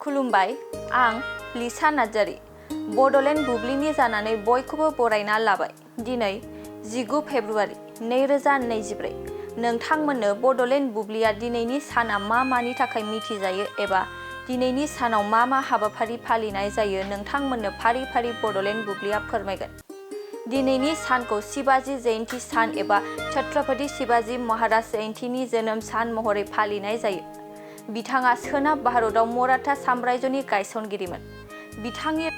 खुलुमबाय आं लिसा नार्जारी बड'लेण्ड बुब्लिनि जानानै बयखौबो बरायना लाबाय। दिनै 19 फेब्रुवारि 2024 नोंथांमोननो बड'लेण्ड बुब्लिया दिनैनि साना मा मानि थाखाय मिथिजायो एबा दिनैनि सानाव मा हाबाफारि फालिनाय जायो नोंथांमोननो फारि फारि बड'लेण्ड बुब्लिया फोरमायगोन। दिनैनि सानखौ शिवाजी जयन्ती सान एबा छत्रपति शिवाजी महाराज जयन्तीनि जोनोम सान महरै फालिनाय जायो। बिथाङा सोनाब भारताव मराठा साम्रायजोनि गायसनगिरिमोन। बिथांनि